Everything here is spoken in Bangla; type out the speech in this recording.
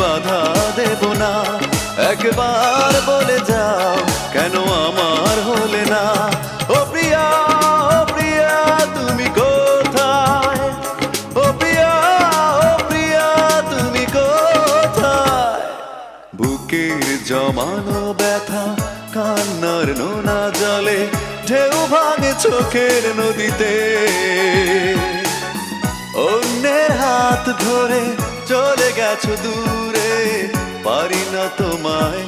বাধা দেব না। একবার বলে যাও কেন আমার হলে না। ও প্রিয়া, ও প্রিয়া তুমি কোথায়? ও প্রিয়া, ও প্রিয়া তুমি কোথায়? বুকের জমানো ব্যথা কান্নার নোনা জলে ঢেউ ভাঙে চোখের নদীতে। অন্যের হাত ধরে চলে গেছো দূরে, পারি না তোমায়